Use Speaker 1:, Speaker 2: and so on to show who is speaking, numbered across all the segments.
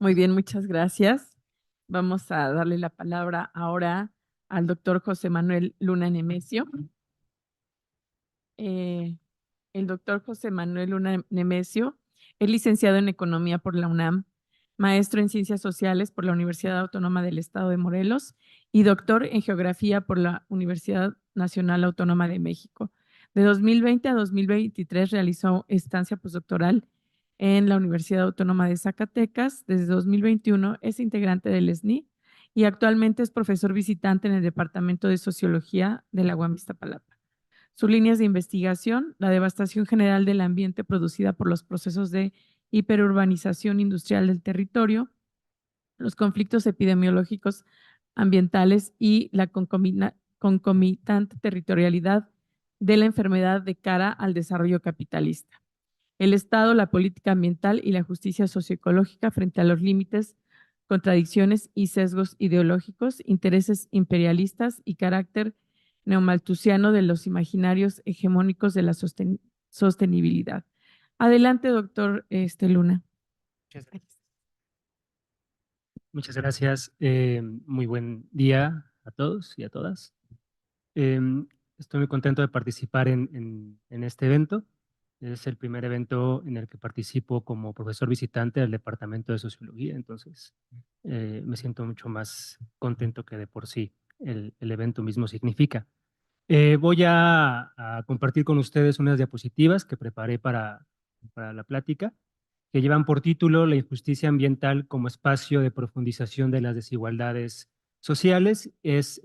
Speaker 1: Muy bien, muchas gracias. Vamos a darle la palabra ahora al doctor José Manuel Luna Nemesio. Eh, el doctor José Manuel Luna Nemesio es licenciado en Economía por la UNAM, maestro en Ciencias Sociales por la Universidad Autónoma del Estado de Morelos y doctor en Geografía por la Universidad Nacional Autónoma de México. De 2020 a 2023 realizó estancia postdoctoral en la Universidad Autónoma de Zacatecas. Desde 2021 es integrante del SNI y actualmente es profesor visitante en el Departamento de Sociología de la UAM Iztapalapa. Sus líneas de investigación: la devastación general del ambiente producida por los procesos de hiperurbanización industrial del territorio, los conflictos epidemiológicos ambientales y la concomitante territorialidad de la enfermedad de cara al desarrollo capitalista. El Estado, la política ambiental y la justicia socioecológica frente a los límites, contradicciones y sesgos ideológicos, intereses imperialistas y carácter neomalthusiano de los imaginarios hegemónicos de la sostenibilidad. Adelante, doctor Luna.
Speaker 2: Muchas gracias. Muchas gracias. Muy buen día a todos y a todas. Estoy muy contento de participar en este evento. Es el primer evento en el que participo como profesor visitante del Departamento de Sociología, entonces me siento mucho más contento que de por sí el evento mismo significa. Voy a compartir con ustedes unas diapositivas que preparé para la plática, que llevan por título La injusticia ambiental como espacio de profundización de las desigualdades sociales. Es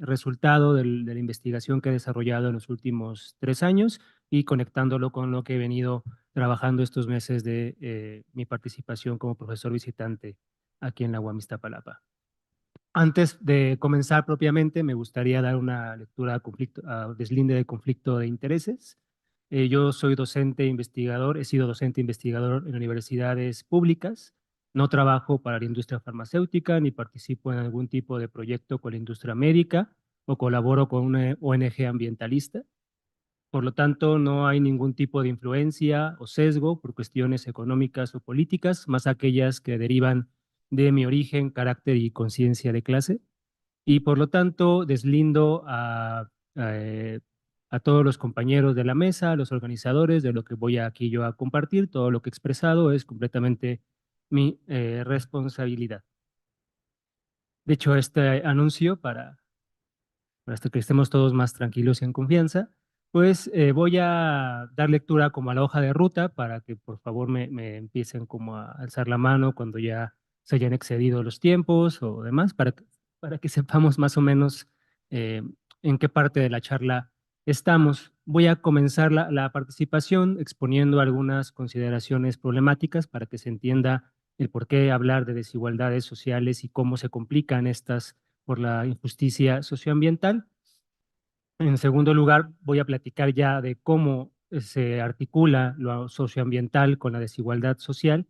Speaker 2: resultado de la investigación que he desarrollado en los últimos 3 años y conectándolo con lo que he venido trabajando estos meses de mi participación como profesor visitante aquí en la UAM Iztapalapa. Antes de comenzar propiamente, me gustaría dar una lectura a deslinde de conflicto de intereses. Yo soy docente e investigador, he sido docente e investigador en universidades públicas. No trabajo para la industria farmacéutica ni participo en algún tipo de proyecto con la industria médica o colaboro con una ONG ambientalista. Por lo tanto, no hay ningún tipo de influencia o sesgo por cuestiones económicas o políticas, más aquellas que derivan de mi origen, carácter y conciencia de clase. Y por lo tanto, deslindo a todos los compañeros de la mesa, a los organizadores, de lo que voy aquí yo a compartir. Todo lo que he expresado es completamente mi responsabilidad. De hecho, este anuncio para hasta que estemos todos más tranquilos y en confianza, pues voy a dar lectura como a la hoja de ruta para que por favor me empiecen como a alzar la mano cuando ya se hayan excedido los tiempos o demás, para que sepamos más o menos eh, en qué parte de la charla estamos. Voy a comenzar la participación exponiendo algunas consideraciones problemáticas para que se entienda el por qué hablar de desigualdades sociales y cómo se complican estas por la injusticia socioambiental. En segundo lugar, voy a platicar ya de cómo se articula lo socioambiental con la desigualdad social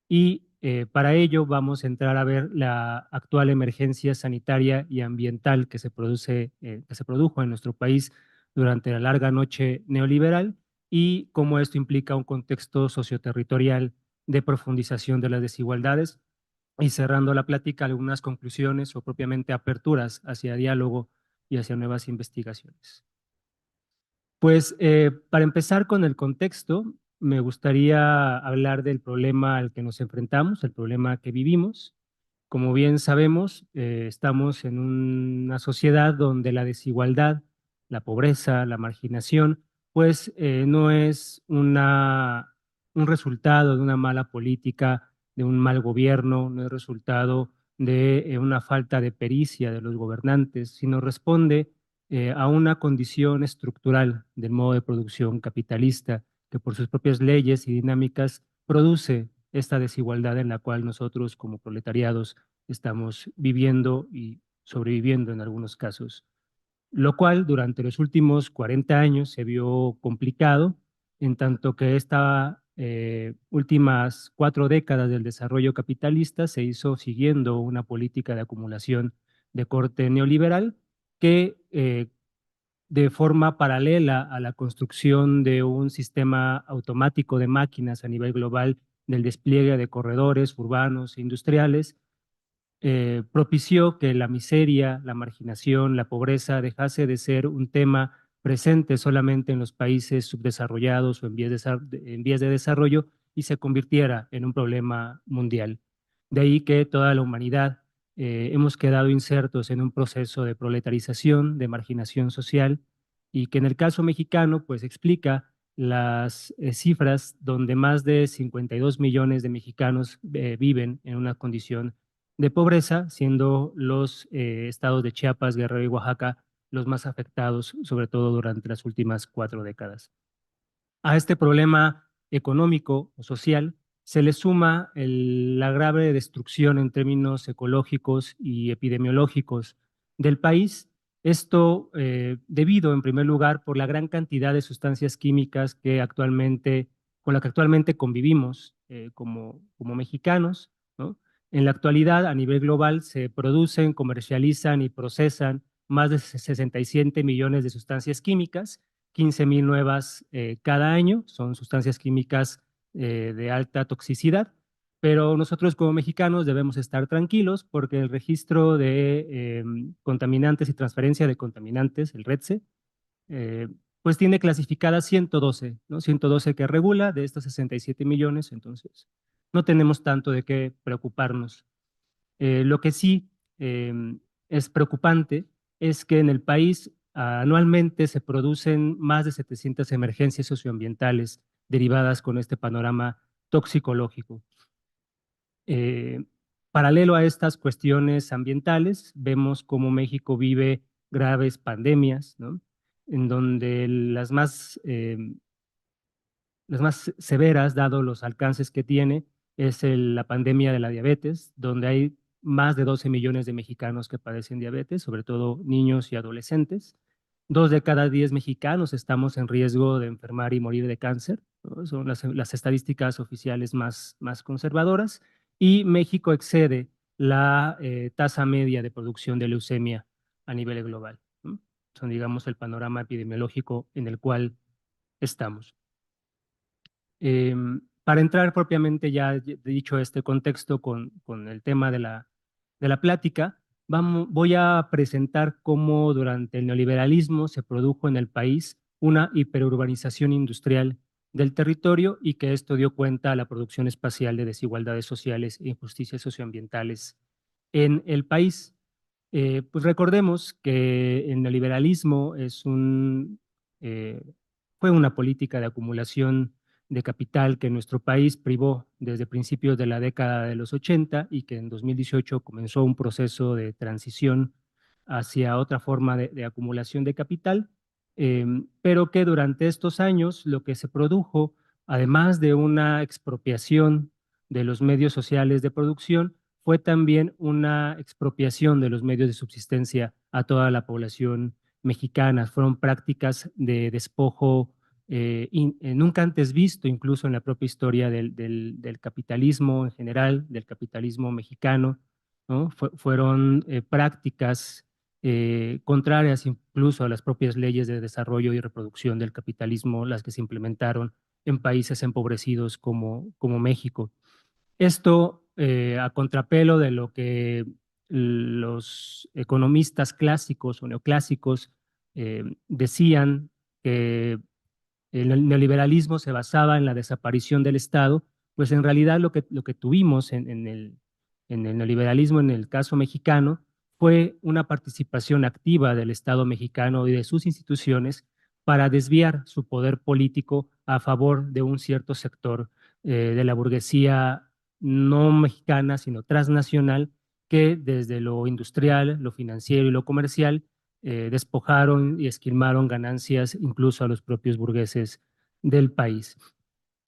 Speaker 2: y para ello vamos a entrar a ver la actual emergencia sanitaria y ambiental que se produjo en nuestro país durante la larga noche neoliberal y cómo esto implica un contexto socioterritorial de profundización de las desigualdades y cerrando la plática algunas conclusiones o propiamente aperturas hacia diálogo y hacia nuevas investigaciones. Pues para empezar con el contexto, me gustaría hablar del problema al que nos enfrentamos, el problema que vivimos. Como bien sabemos, estamos en una sociedad donde la desigualdad, la pobreza, la marginación, pues no es un resultado de una mala política, de un mal gobierno, no es resultado de una falta de pericia de los gobernantes, sino responde a una condición estructural del modo de producción capitalista que por sus propias leyes y dinámicas produce esta desigualdad en la cual nosotros como proletariados estamos viviendo y sobreviviendo en algunos casos, lo cual durante los últimos 40 años se vio complicado, en tanto que estas últimas 4 décadas del desarrollo capitalista se hizo siguiendo una política de acumulación de corte neoliberal que de forma paralela a la construcción de un sistema automático de máquinas a nivel global del despliegue de corredores urbanos e industriales, propició que la miseria, la marginación, la pobreza dejase de ser un tema presente solamente en los países subdesarrollados o en vías de desarrollo y se convirtiera en un problema mundial. De ahí que toda la humanidad hemos quedado insertos en un proceso de proletarización, de marginación social, y que en el caso mexicano, pues explica las cifras donde más de 52 millones de mexicanos viven en una condición de pobreza, siendo los estados de Chiapas, Guerrero y Oaxaca los más afectados, sobre todo durante las últimas 4 décadas. A este problema económico o social se le suma la grave destrucción en términos ecológicos y epidemiológicos del país. Esto debido, en primer lugar, por la gran cantidad de sustancias químicas con la que actualmente convivimos como mexicanos, ¿no? En la actualidad, a nivel global, se producen, comercializan y procesan más de 67 millones de sustancias químicas, 15,000 nuevas cada año, son sustancias químicas de alta toxicidad, pero nosotros como mexicanos debemos estar tranquilos porque el registro de contaminantes y transferencia de contaminantes, el RETSE, eh, pues tiene clasificadas 112, ¿no? 112 que regula de estos 67 millones, entonces no tenemos tanto de qué preocuparnos. Lo que sí es preocupante es que en el país anualmente se producen más de 700 emergencias socioambientales derivadas con este panorama toxicológico. Eh, Paralelo a estas cuestiones ambientales, vemos cómo México vive graves pandemias, ¿no? En donde las más severas, dado los alcances que tiene, es la pandemia de la diabetes, donde hay más de 12 millones de mexicanos que padecen diabetes, sobre todo niños y adolescentes. 2 de cada 10 mexicanos estamos en riesgo de enfermar y morir de cáncer, ¿no? Son las estadísticas oficiales más conservadoras. Y México excede la tasa media de producción de leucemia a nivel global, ¿no? Son, digamos, el panorama epidemiológico en el cual estamos. Para entrar propiamente, ya dicho este contexto con el tema de la plática, voy a presentar cómo durante el neoliberalismo se produjo en el país una hiperurbanización industrial del territorio y que esto dio cuenta a la producción espacial de desigualdades sociales e injusticias socioambientales en el país. Pues recordemos que el neoliberalismo eh, fue una política de acumulación de capital que nuestro país privó desde principios de la década de los 80 y que en 2018 comenzó un proceso de transición hacia otra forma de acumulación de capital, pero que durante estos años lo que se produjo, además de una expropiación de los medios sociales de producción, fue también una expropiación de los medios de subsistencia a toda la población mexicana. Fueron prácticas de despojo nunca antes visto, incluso en la propia historia del capitalismo en general, del capitalismo mexicano, ¿no? Fueron prácticas contrarias incluso a las propias leyes de desarrollo y reproducción del capitalismo, las que se implementaron en países empobrecidos como México. Esto a contrapelo de lo que los economistas clásicos o neoclásicos decían, que el neoliberalismo se basaba en la desaparición del Estado, pues en realidad lo que tuvimos en el neoliberalismo, en el caso mexicano, fue una participación activa del Estado mexicano y de sus instituciones para desviar su poder político a favor de un cierto sector de la burguesía no mexicana, sino transnacional, que desde lo industrial, lo financiero y lo comercial despojaron y esquilmaron ganancias incluso a los propios burgueses del país.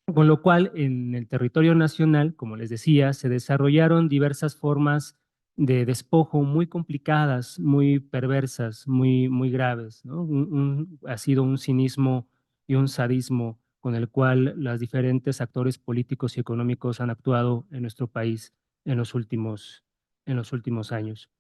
Speaker 2: Con lo cual, en el territorio nacional, como les decía, se desarrollaron diversas formas de despojo muy complicadas, muy perversas, muy graves, ¿no? Ha sido un cinismo y un sadismo con el cual los diferentes actores políticos y económicos han actuado en nuestro país en los últimos años.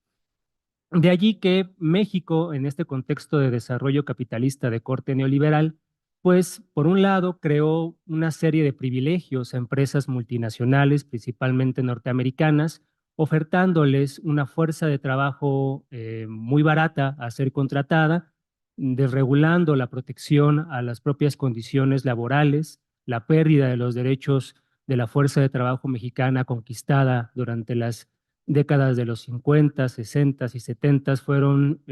Speaker 2: De allí que México, en este contexto de desarrollo capitalista de corte neoliberal, Pues, por un lado, creó una serie de privilegios a empresas multinacionales, principalmente norteamericanas, ofertándoles una fuerza de trabajo muy barata a ser contratada, desregulando la protección a las propias condiciones laborales, la pérdida de los derechos de la fuerza de trabajo mexicana conquistada durante las décadas de los 50, 60 y 70 fueron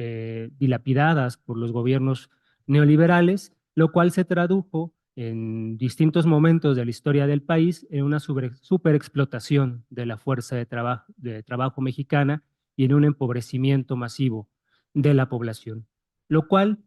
Speaker 2: dilapidadas por los gobiernos neoliberales, lo cual se tradujo en distintos momentos de la historia del país en una superexplotación de la fuerza de trabajo mexicana y en un empobrecimiento masivo de la población, lo cual,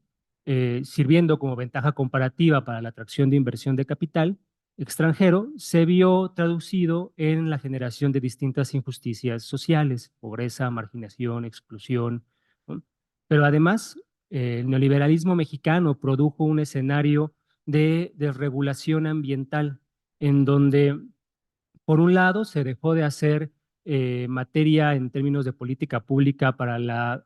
Speaker 2: sirviendo como ventaja comparativa para la atracción de inversión de capital extranjero, se vio traducido en la generación de distintas injusticias sociales, pobreza, marginación, exclusión, ¿no? Pero además, el neoliberalismo mexicano produjo un escenario de desregulación ambiental, en donde, por un lado, se dejó de hacer materia en términos de política pública para la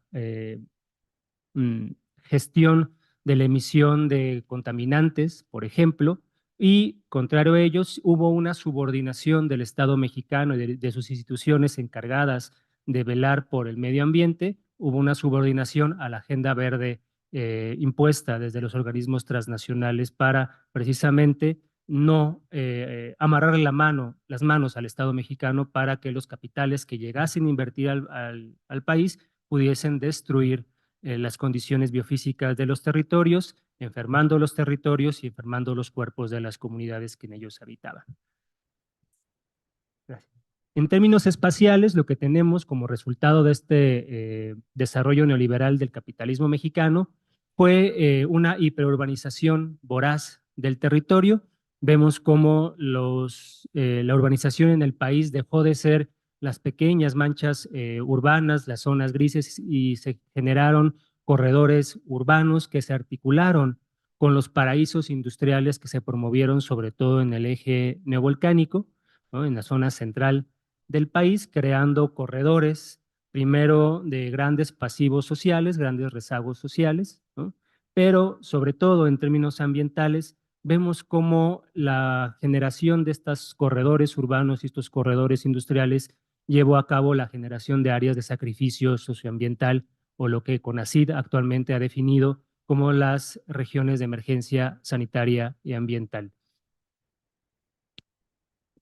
Speaker 2: mm, gestión de la emisión de contaminantes, por ejemplo, y contrario a ellos, hubo una subordinación del Estado mexicano y de sus instituciones encargadas de velar por el medio ambiente, hubo una subordinación a la agenda verde impuesta desde los organismos transnacionales para precisamente no amarrar las manos al Estado mexicano para que los capitales que llegasen a invertir al país pudiesen destruir las condiciones biofísicas de los territorios, enfermando los territorios y enfermando los cuerpos de las comunidades que en ellos habitaban. Gracias. En términos espaciales, lo que tenemos como resultado de este desarrollo neoliberal del capitalismo mexicano fue una hiperurbanización voraz del territorio. Vemos cómo la urbanización en el país dejó de ser las pequeñas manchas urbanas, las zonas grises, y se generaron corredores urbanos que se articularon con los paraísos industriales que se promovieron sobre todo en el eje neovolcánico, ¿no? En la zona central del país, creando corredores, primero de grandes pasivos sociales, grandes rezagos sociales, ¿no? Pero sobre todo en términos ambientales, vemos cómo la generación de estos corredores urbanos y estos corredores industriales llevó a cabo la generación de áreas de sacrificio socioambiental, o lo que CONACYT actualmente ha definido como las regiones de emergencia sanitaria y ambiental.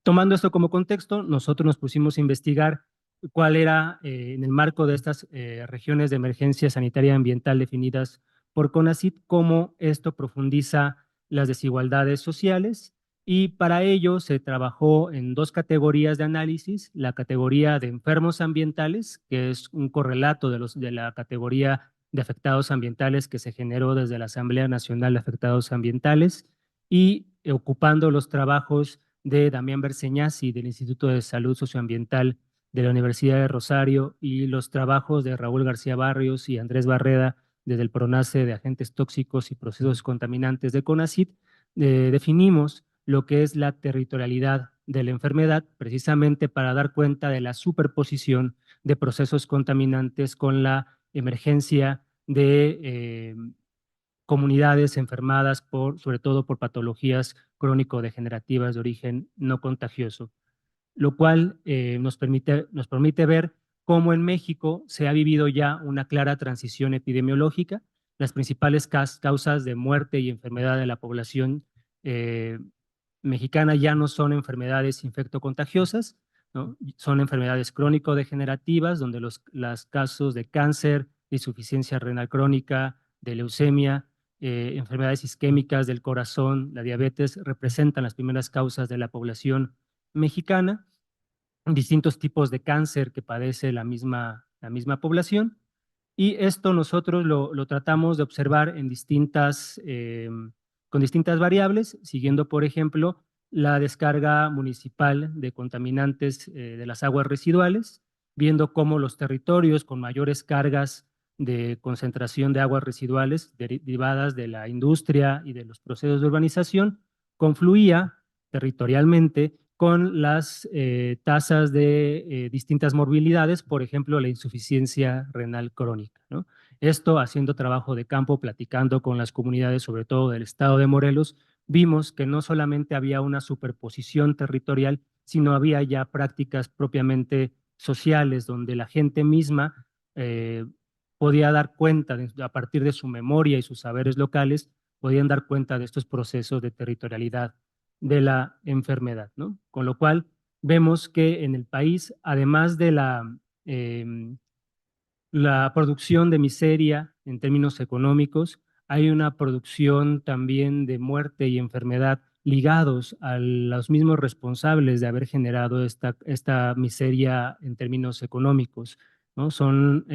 Speaker 2: Tomando esto como contexto, nosotros nos pusimos a investigar cuál era, en el marco de estas regiones de emergencia sanitaria y ambiental definidas por CONACYT, cómo esto profundiza las desigualdades sociales, y para ello se trabajó en dos categorías de análisis: la categoría de enfermos ambientales, que es un correlato de la categoría de afectados ambientales que se generó desde la Asamblea Nacional de Afectados Ambientales, y ocupando los trabajos de Damián Berceñasi del Instituto de Salud Socioambiental de la Universidad de Rosario, y los trabajos de Raúl García Barrios y Andrés Barreda desde el PRONACE de Agentes Tóxicos y Procesos Contaminantes de CONACYT. Definimos lo que es la territorialidad de la enfermedad, precisamente para dar cuenta de la superposición de procesos contaminantes con la emergencia de comunidades enfermadas sobre todo por patologías crónico-degenerativas de origen no contagioso, lo cual nos permite ver cómo en México se ha vivido ya una clara transición epidemiológica. Las principales causas de muerte y enfermedad de la población eh, mexicana ya no son enfermedades infectocontagiosas, ¿no? Son enfermedades crónico-degenerativas, donde los casos de cáncer, de insuficiencia renal crónica, de leucemia, enfermedades isquémicas del corazón, la diabetes, representan las primeras causas de la población mexicana, distintos tipos de cáncer que padece la misma población. Y esto nosotros lo tratamos de observar con distintas variables, siguiendo, por ejemplo, la descarga municipal de contaminantes de las aguas residuales, viendo cómo los territorios con mayores cargas de concentración de aguas residuales derivadas de la industria y de los procesos de urbanización confluía territorialmente con las tasas de distintas morbilidades, por ejemplo, la insuficiencia renal crónica, ¿no? Esto haciendo trabajo de campo, platicando con las comunidades, sobre todo del estado de Morelos, vimos que no solamente había una superposición territorial, sino había ya prácticas propiamente sociales, donde la gente misma podía dar cuenta, a partir de su memoria y sus saberes locales, podían dar cuenta de estos procesos de territorialidad de la enfermedad, ¿no? Con lo cual vemos que en el país, además de la producción de miseria en términos económicos, hay una producción también de muerte y enfermedad ligados a los mismos responsables de haber generado esta miseria en términos económicos, ¿no? Son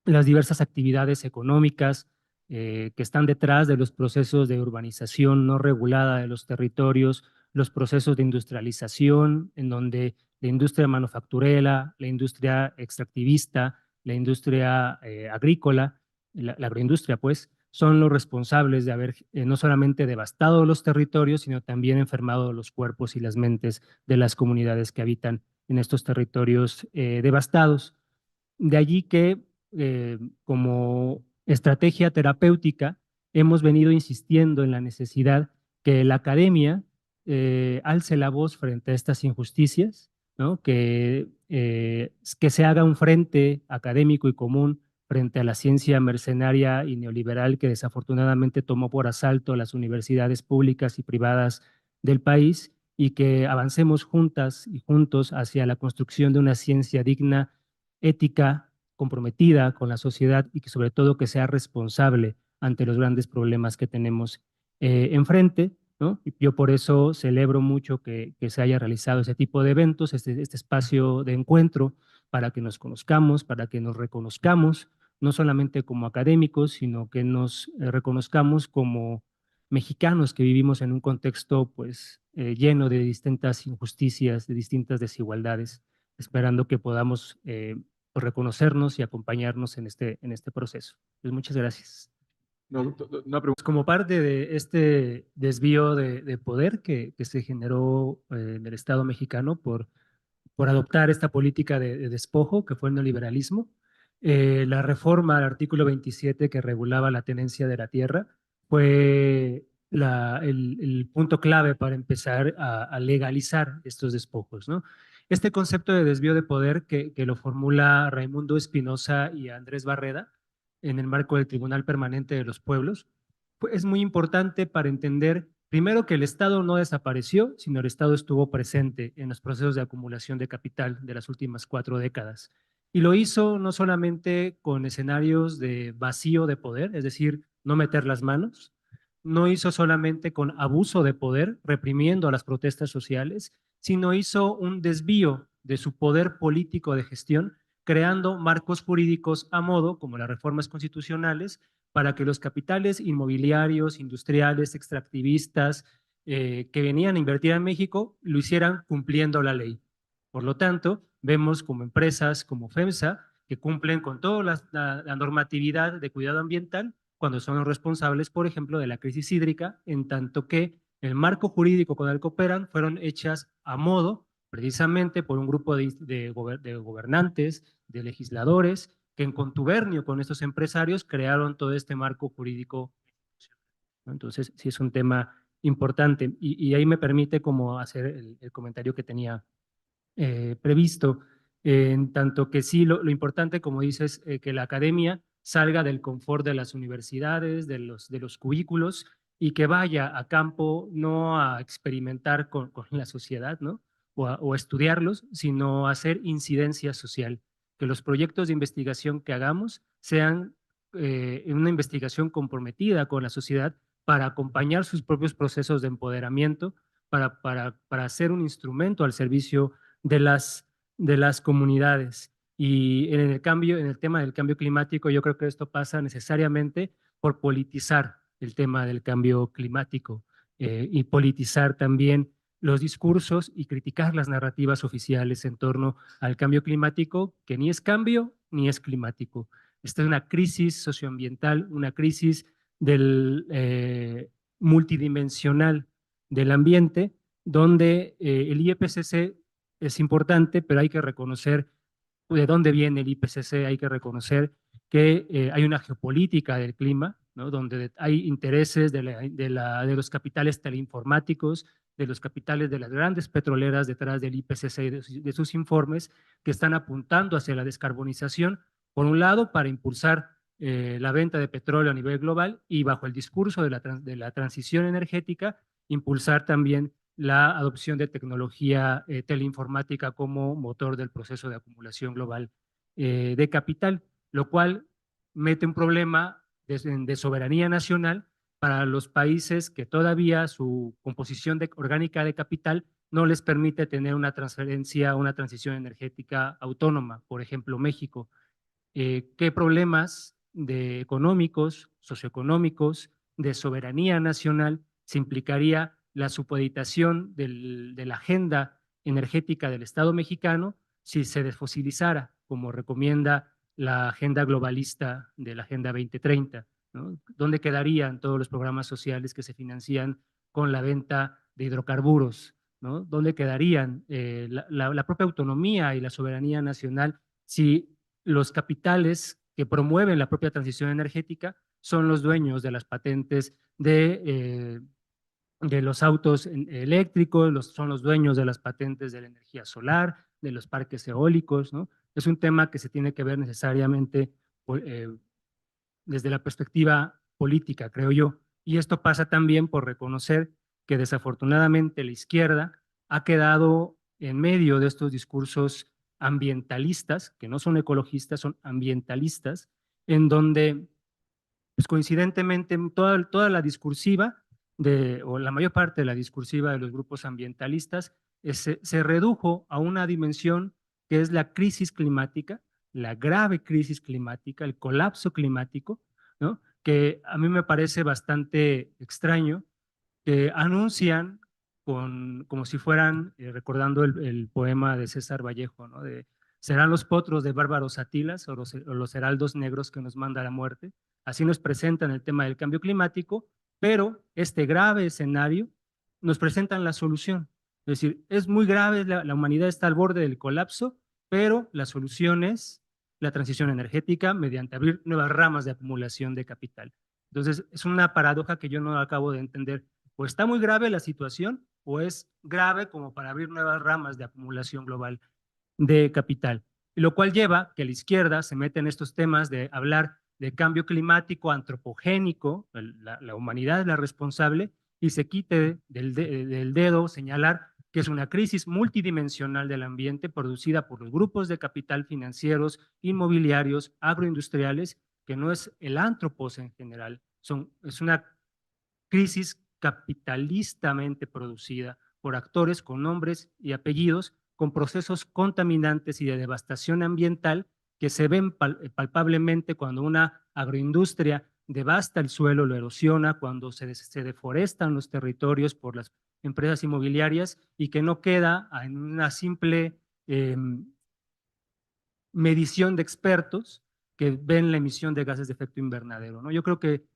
Speaker 2: las diversas actividades económicas que están detrás de los procesos de urbanización no regulada de los territorios, los procesos de industrialización, en donde la industria manufacturera, la industria extractivista, la industria agrícola, la agroindustria, pues, son los responsables de haber no solamente devastado los territorios, sino también enfermado los cuerpos y las mentes de las comunidades que habitan en estos territorios devastados. De allí que como estrategia terapéutica hemos venido insistiendo en la necesidad que la academia alce la voz frente a estas injusticias, ¿no? Que se haga un frente académico y común frente a la ciencia mercenaria y neoliberal que desafortunadamente tomó por asalto las universidades públicas y privadas del país y que avancemos juntas y juntos hacia la construcción de una ciencia digna, ética, comprometida con la sociedad y que sobre todo que sea responsable ante los grandes problemas que tenemos enfrente, ¿no? Y yo por eso celebro mucho que se haya realizado ese tipo de eventos, este espacio de encuentro para que nos conozcamos, para que nos reconozcamos, no solamente como académicos, sino que nos reconozcamos como mexicanos que vivimos en un contexto pues lleno de distintas injusticias, de distintas desigualdades, esperando que podamos reconocernos y acompañarnos en este proceso. Pues muchas gracias. Como parte de este desvío de poder que se generó en el Estado mexicano por adoptar esta política de despojo que fue el neoliberalismo, la reforma al artículo 27 que regulaba la tenencia de la tierra fue el punto clave para empezar a legalizar estos despojos, ¿no? Este concepto de desvío de poder que lo formula Raimundo Espinosa y Andrés Barreda en el marco del Tribunal Permanente de los Pueblos, pues es muy importante para entender, primero, que el Estado no desapareció, sino el Estado estuvo presente en los procesos de acumulación de capital de las últimas 4 décadas. Y lo hizo no solamente con escenarios de vacío de poder, es decir, no meter las manos, no hizo solamente con abuso de poder, reprimiendo a las protestas sociales, sino hizo un desvío de su poder político de gestión, creando marcos jurídicos a modo, como las reformas constitucionales, para que los capitales inmobiliarios, industriales, extractivistas que venían a invertir en México lo hicieran cumpliendo la ley. Por lo tanto, vemos como empresas como FEMSA, que cumplen con toda la normatividad de cuidado ambiental, cuando son los responsables, por ejemplo, de la crisis hídrica, en tanto que el marco jurídico con el que operan fueron hechas a modo precisamente por un grupo de gobernantes, de legisladores, que en contubernio con estos empresarios crearon todo este marco jurídico, ¿no? Entonces, sí es un tema importante y ahí me permite como hacer el comentario que tenía previsto, en tanto que sí, lo importante, como dices, que la academia salga del confort de las universidades, de los cubículos y que vaya a campo no a experimentar con la sociedad, ¿no? O a estudiarlos, sino a hacer incidencia social, que los proyectos de investigación que hagamos sean una investigación comprometida con la sociedad para acompañar sus propios procesos de empoderamiento, para hacer un instrumento al servicio de de las comunidades. Y en el cambio, en el tema del cambio climático, yo creo que esto pasa necesariamente por politizar el tema del cambio climático y politizar también los discursos y criticar las narrativas oficiales en torno al cambio climático, que ni es cambio ni es climático. Esta es una crisis socioambiental, una crisis del multidimensional del ambiente, donde el IPCC es importante, pero hay que reconocer de dónde viene el IPCC, hay que reconocer que hay una geopolítica del clima, ¿no? Donde hay intereses de los capitales teleinformáticos, de los capitales de las grandes petroleras detrás del IPCC y de sus informes, que están apuntando hacia la descarbonización, por un lado, para impulsar la venta de petróleo a nivel global y bajo el discurso de la transición energética, impulsar también la adopción de tecnología teleinformática como motor del proceso de acumulación global de capital, lo cual mete un problema de soberanía nacional para los países que todavía su composición orgánica de capital no les permite tener una transferencia, una transición energética autónoma. Por ejemplo, México. ¿Qué problemas económicos, socioeconómicos, de soberanía nacional se implicaría la supeditación de la agenda energética del Estado mexicano si se desfosilizara, como recomienda la agenda globalista de la Agenda 2030? ¿No? ¿Dónde quedarían todos los programas sociales que se financian con la venta de hidrocarburos? ¿No? ¿Dónde quedarían la propia autonomía y la soberanía nacional si los capitales que promueven la propia transición energética son los dueños de las patentes de los autos eléctricos, son los dueños de las patentes de la energía solar, de los parques eólicos, ¿no? Es un tema que se tiene que ver necesariamente eh, desde la perspectiva política, creo yo. Y esto pasa también por reconocer que desafortunadamente la izquierda ha quedado en medio de estos discursos ambientalistas, que no son ecologistas, son ambientalistas, en donde, pues coincidentemente, toda la discursiva, o la mayor parte de la discursiva de los grupos ambientalistas, se redujo a una dimensión que es la crisis climática, la grave crisis climática, el colapso climático, ¿no? Que a mí me parece bastante extraño que anuncian como si fueran, recordando el poema de César Vallejo, ¿no? Serán los potros de bárbaros Atilas o los heraldos negros que nos manda la muerte. Así nos presentan el tema del cambio climático, pero este grave escenario nos presentan la solución. Es decir, es muy grave, la humanidad está al borde del colapso, pero la solución es la transición energética mediante abrir nuevas ramas de acumulación de capital. Entonces, es una paradoja que yo no acabo de entender. O está muy grave la situación o es grave como para abrir nuevas ramas de acumulación global de capital. Y lo cual lleva que la izquierda se mete en estos temas de hablar de cambio climático antropogénico, la humanidad es la responsable, y se quite del dedo señalar que es una crisis multidimensional del ambiente producida por los grupos de capital financieros, inmobiliarios, agroindustriales, que no es el antropos en general, es una crisis capitalistamente producida por actores con nombres y apellidos, con procesos contaminantes y de devastación ambiental que se ven palpablemente cuando una agroindustria devasta el suelo, lo erosiona, cuando se deforestan los territorios por las empresas inmobiliarias y que no queda en una simple medición de expertos que ven la emisión de gases de efecto invernadero, ¿no? Yo creo que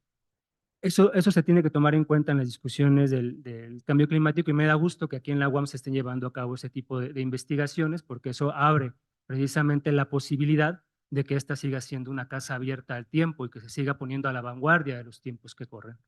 Speaker 2: eso se tiene que tomar en cuenta en las discusiones del cambio climático y me da gusto que aquí en la UAM se estén llevando a cabo ese tipo de investigaciones porque eso abre precisamente la posibilidad de que esta siga siendo una casa abierta al tiempo y que se siga poniendo a la vanguardia de los tiempos que corren.